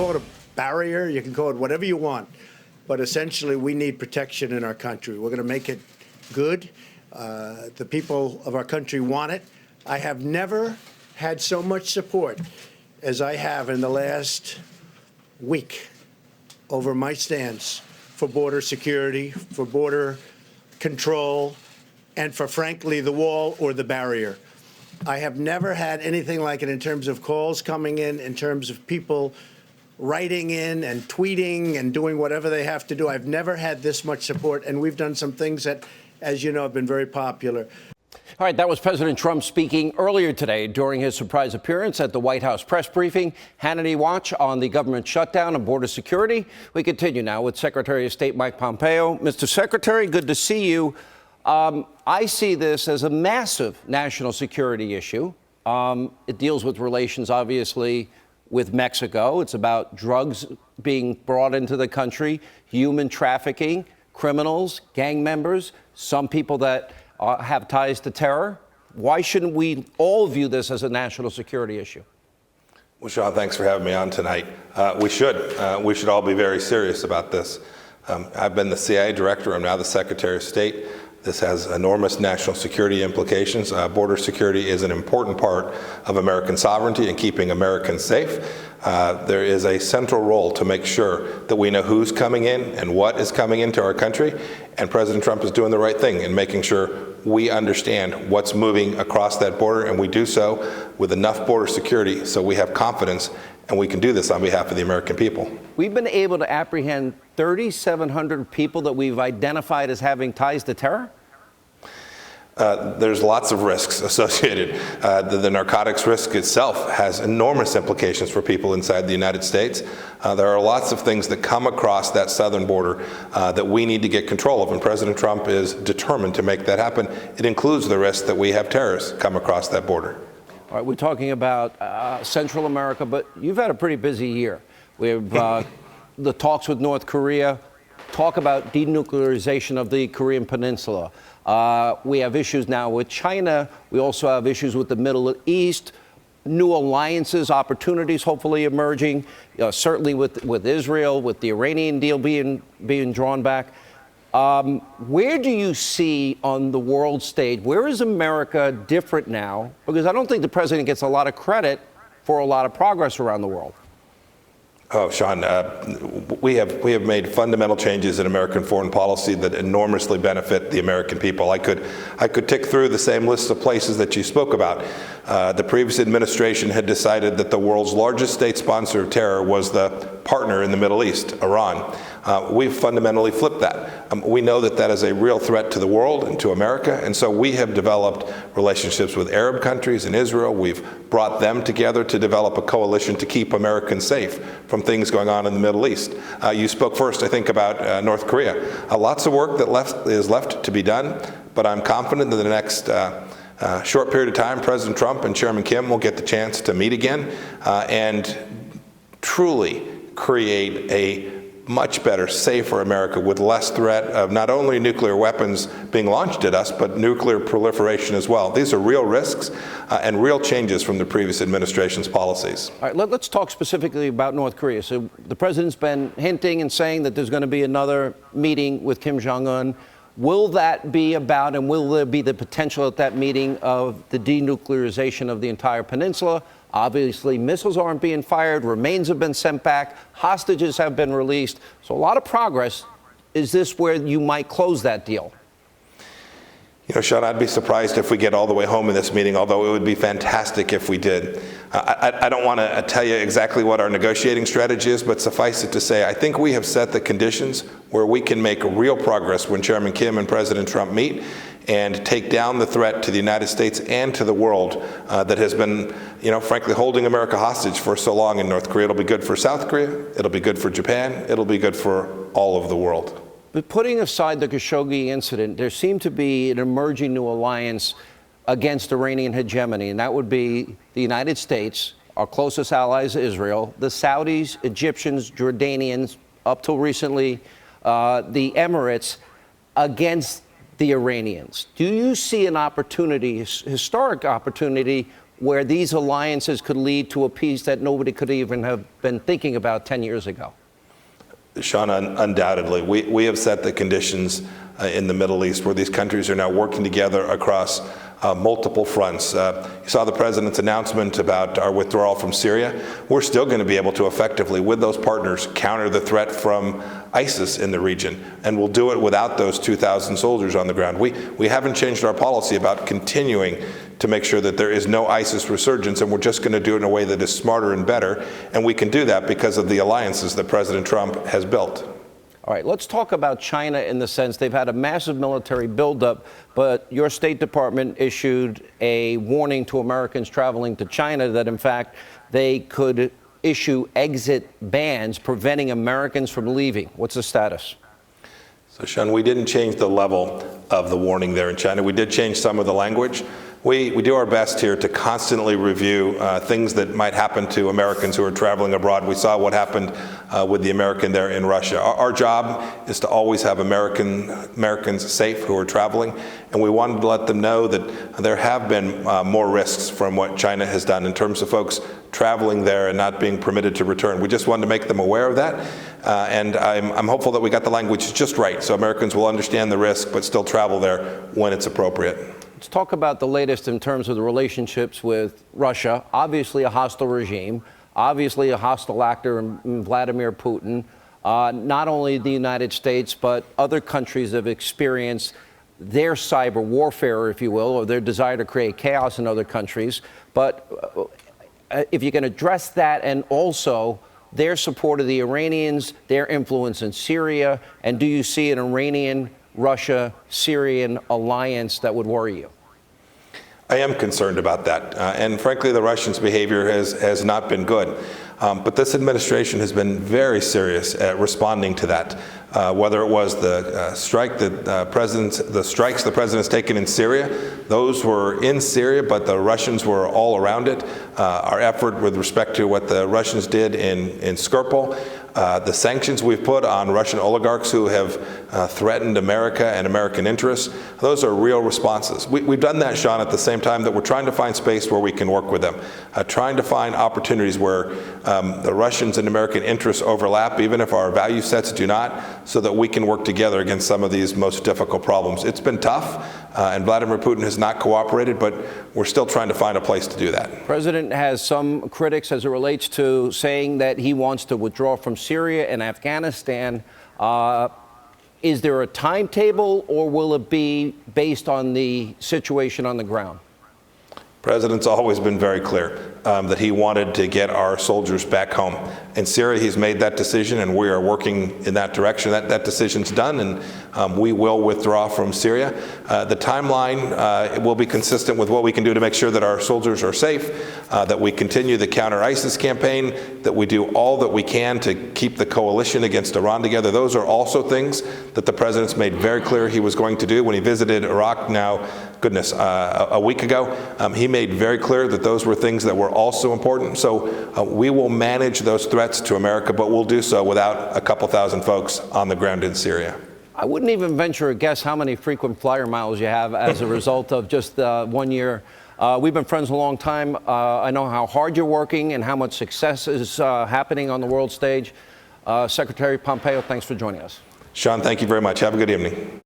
call it a barrier, you can call it whatever you want, but essentially we need protection in our country. We're going to make it good. The people of our country want it. I have never had so much support as I have in the last week over my stance for border security, for border control, and for, frankly, the wall or the barrier. I have never had anything like it in terms of calls coming in terms of people writing in and tweeting and doing whatever they have to do. I've never had this much support, and we've done some things that, as you know, have been very popular. All right, that was President Trump speaking earlier today during his surprise appearance at the White House press briefing. Hannity Watch on the government shutdown and border security. We continue now with Secretary of State Mike Pompeo. Mr. Secretary, good to see you. I see this as a massive national security issue. It deals with relations, obviously, with Mexico. It's about drugs being brought into the country, human trafficking, criminals, gang members, some people that have ties to terror. Why shouldn't we all view this as a national security issue? Well, Sean, thanks for having me on tonight. We should all be very serious about this. I've been the CIA director. I'm now the Secretary of State. This has enormous national security implications. Border security is an important part of American sovereignty and keeping Americans safe. There is a central role to make sure that we know who's coming in and what is coming into our country. And President Trump is doing the right thing in making sure we understand what's moving across that border, and we do so with enough border security so we have confidence and we can do this on behalf of the American people. We've been able to apprehend 3,700 people that we've identified as having ties to terror? There's lots of risks associated. The narcotics risk itself has enormous implications for people inside the United States. There are lots of things that come across that southern border that we need to get control of, and President Trump is determined to make that happen. It includes the risk that we have terrorists come across that border. All right, we're talking about Central America, but you've had a pretty busy year. We have the talks with North Korea, talk about denuclearization of the Korean Peninsula. We have issues now with China. We also have issues with the Middle East, new alliances, opportunities hopefully emerging, certainly with Israel, with the Iranian deal being drawn back. Where do you see on the world stage, where is America different now? Because I don't think the president gets a lot of credit for a lot of progress around the world. Oh, Sean, we have made fundamental changes in American foreign policy that enormously benefit the American people. I could tick through the same list of places that you spoke about. The previous administration had decided that the world's largest state sponsor of terror was the partner in the Middle East, Iran. We've fundamentally flipped that. We know that that is a real threat to the world and to America, and so we have developed relationships with Arab countries and Israel. We've brought them together to develop a coalition to keep Americans safe from things going on in the Middle East. You spoke first, I think, about North Korea. Lots of work that is left to be done, but I'm confident that in the next short period of time, President Trump and Chairman Kim will get the chance to meet again and truly create a much better, safer America with less threat of not only nuclear weapons being launched at us, but nuclear proliferation as well. These are real risks and real changes from the previous administration's policies. All right, let's talk specifically about North Korea. So the president's been hinting and saying that there's going to be another meeting with Kim Jong-un. Will that be about, and will there be the potential at that meeting of the denuclearization of the entire peninsula? Obviously, missiles aren't being fired, remains have been sent back, hostages have been released. So a lot of progress. Is this where you might close that deal? You know, Sean, I'd be surprised if we get all the way home in this meeting, although it would be fantastic if we did. I don't want to tell you exactly what our negotiating strategy is, but suffice it to say, I think we have set the conditions where we can make real progress when Chairman Kim and President Trump meet and take down the threat to the United States and to the world that has been, frankly, holding America hostage for so long in North Korea. It'll be good for South Korea. It'll be good for Japan. It'll be good for all of the world. But putting aside the Khashoggi incident, there seemed to be an emerging new alliance against Iranian hegemony, and that would be the United States, our closest allies, Israel, the Saudis, Egyptians, Jordanians, up till recently, the Emirates, against the Iranians. Do you see an opportunity, historic opportunity, where these alliances could lead to a peace that nobody could even have been thinking about 10 years ago? Sean, undoubtedly. We have set the conditions in the Middle East where these countries are now working together across multiple fronts. You saw the president's announcement about our withdrawal from Syria. We're still going to be able to effectively, with those partners, counter the threat from ISIS in the region, and we'll do it without those 2,000 soldiers on the ground. We haven't changed our policy about continuing to make sure that there is no ISIS resurgence, and we're just going to do it in a way that is smarter and better, and we can do that because of the alliances that President Trump has built. All right, let's talk about China in the sense they've had a massive military buildup, but your State Department issued a warning to Americans traveling to China that, in fact, they could issue exit bans preventing Americans from leaving. What's the status? So, Sean, we didn't change the level of the warning there in China. We did change some of the language. We do our best here to constantly review things that might happen to Americans who are traveling abroad. We saw what happened with the American there in Russia. Our job is to always have Americans safe who are traveling, and we wanted to let them know that there have been more risks from what China has done in terms of folks traveling there and not being permitted to return. We just wanted to make them aware of that, and I'm hopeful that we got the language just right, so Americans will understand the risk but still travel there when it's appropriate. Let's talk about the latest in terms of the relationships with Russia. Obviously a hostile regime, obviously a hostile actor in Vladimir Putin. Not only the United States, but other countries have experienced their cyber warfare, if you will, or their desire to create chaos in other countries. But if you can address that, and also their support of the Iranians, their influence in Syria, and do you see an Russia-Syrian alliance that would worry you? I am concerned about that. And frankly, the Russians' behavior has not been good. But this administration has been very serious at responding to that. Whether it was the strikes the president has taken in Syria, those were in Syria, but the Russians were all around it. Our effort with respect to what the Russians did in Skripal, the sanctions we've put on Russian oligarchs who have threatened America and American interests, those are real responses. We've done that, Sean, at the same time that we're trying to find space where we can work with them, trying to find opportunities where the Russians and American interests overlap, even if our value sets do not, so that we can work together against some of these most difficult problems. It's been tough, and Vladimir Putin has not cooperated, but we're still trying to find a place to do that. The president has some critics as it relates to saying that he wants to withdraw from Syria and Afghanistan. Is there a timetable, or will it be based on the situation on the ground? The president's always been very clear that he wanted to get our soldiers back home. In Syria, he's made that decision, and we are working in that direction. That decision's done, and we will withdraw from Syria. The timeline will be consistent with what we can do to make sure that our soldiers are safe, that we continue the counter-ISIS campaign, that we do all that we can to keep the coalition against Iran together. Those are also things that the president's made very clear he was going to do when he visited Iraq now, goodness, a week ago. He made very clear that those were things that were also important. So we will manage those threats to America, but we'll do so without a couple thousand folks on the ground in Syria. I wouldn't even venture a guess how many frequent flyer miles you have as a result of just 1 year. We've been friends a long time. I know how hard you're working and how much success is happening on the world stage. Secretary Pompeo, thanks for joining us. Sean, thank you very much. Have a good evening.